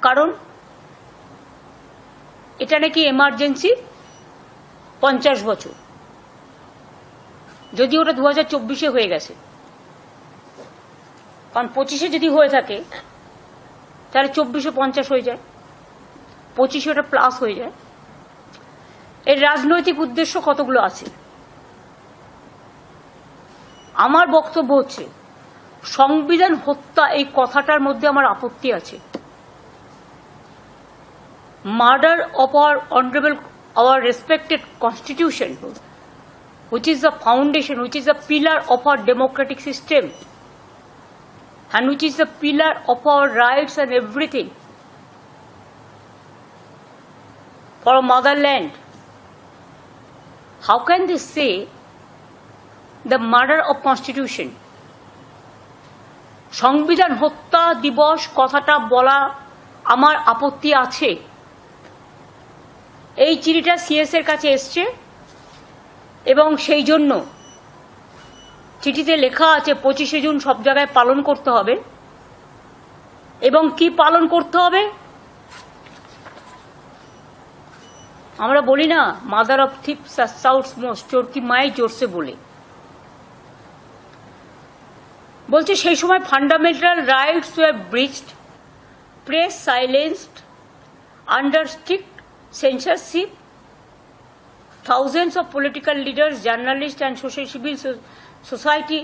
কারণ এটা নাকি এমার্জেন্সি 50 বছর, যদি ওটা 2024-এ হয়ে গেছে, কারণ 25-এ যদি হয়ে থাকে তাহলে 24-এ 50 হয়ে যায়, 25-এ ওটা প্লাস হয়ে যায়। এর রাজনৈতিক উদ্দেশ্য কতগুলো আছে। আমার বক্তব্য হচ্ছে সংবিধান হত্যা এই কথাটার মধ্যে আমার আপত্তি আছে। Murder of our respected constitution, which is the foundation, which is the pillar of our democratic system, and which is the pillar of our rights and everything for our motherland. How can they say the murder of constitution? সংবিধান হত্যা দিবস কথাটা বলা আমার আপত্তি আছে। এই চিঠিটা সিএস এর কাছে এসছে এবং সেই জন্য চিঠিতে লেখা আছে 25শে জুন সব জায়গায় পালন করতে হবে। এবং কি পালন করতে হবে? আমরা বলি না, mother of thieves south's most, চোরকি মায়ের জোরসে বলে। বলছে সেই সময় fundamental rights were breached, press silenced, under strict censorship, thousands of political leaders, journalists and civil society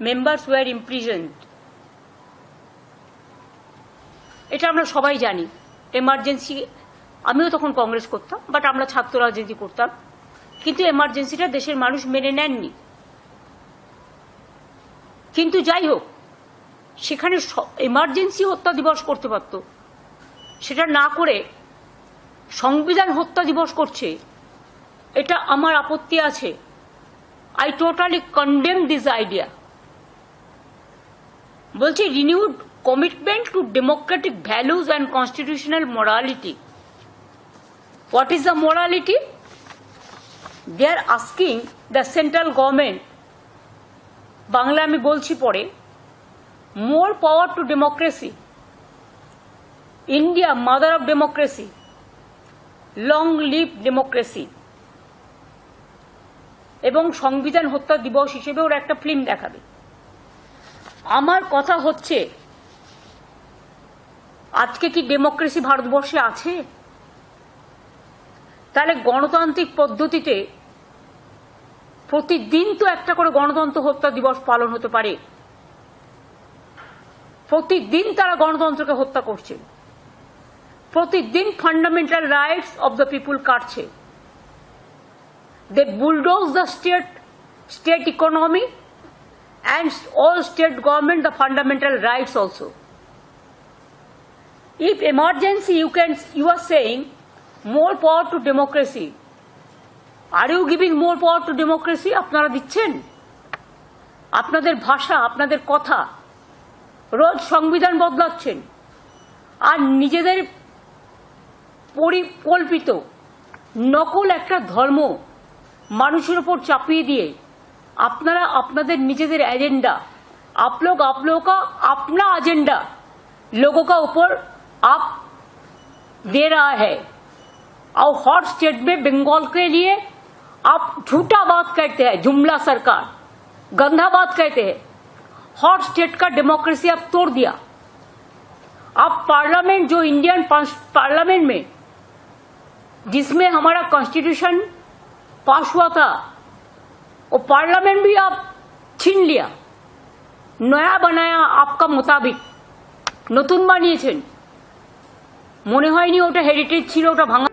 members were imprisoned. এটা আমরা সবাই জানি। এমার্জেন্সি, আমিও তখন কংগ্রেস করতাম, বাট আমরা ছাত্র রাজনীতি করতাম, কিন্তু এমার্জেন্সিটা দেশের মানুষ মেনে নেননি। কিন্তু যাই হোক, সেখানে এমার্জেন্সি হত্যা দিবস করতে পারত, সেটা না করে সংবিধান হত্যা দিবস করছে, এটা আমার আপত্তি আছে। I totally condemn this idea. বলছি renewed commitment to democratic values and constitutional morality. What is the morality? They are asking the central government, Bangla আমি বলছি পরে, more power to democracy, India mother of democracy, long live democracy. এবং সংবিধান হত্যা দিবস হিসেবে ওরা একটা ফিল্ম দেখাবে। আমার কথা হচ্ছে, আজকে কি ডেমোক্রেসি ভারতবর্ষে আছে? তাহলে গণতান্ত্রিক পদ্ধতিতে প্রতিদিন তো একটা করে গণতন্ত্র হত্যা দিবস পালন হতে পারে। প্রতিদিন তারা গণতন্ত্রকে হত্যা করছে, প্রতিদিন fundamental rights of the people কাটছে। They bulldoze the state economy and all state government the fundamental rights also. If emergency, you are saying more power to democracy. Are you giving more power to democracy? আপনারা দিচ্ছেন? আপনাদের ভাষা, আপনাদের কথা, রোজ সংবিধান বদলাচ্ছেন আর নিজেদের পরিকল্পিত নকল একটা ধর্ম মানুষের উপর চাপিয়ে দিয়ে আপনারা আপনাদের নিজেদের एजेंडा, आप लोगों का अपना एजेंडा लोगों का ऊपर आप दे रहा है। और हॉट स्टेट में बंगाल के लिए आप झूठा बात कहते हैं, जुमला सरकार, गंदा बात कहते हैं। हॉट स्टेट का डेमोक्रेसी आप तोड़ दिया। आप पार्लियामेंट, जो इंडियन पार्लियामेंट में जिसमें हमारा कॉन्स्टिट्यूशन पास हुआ था, वो पार्लियामेंट भी आप छीन लिया, नया बनाया आपका मुताबिक, নতুন বানিয়েছেন। মনে হয়নি ওটা হেরিটেজ ছিল, ওটা ভাঙা।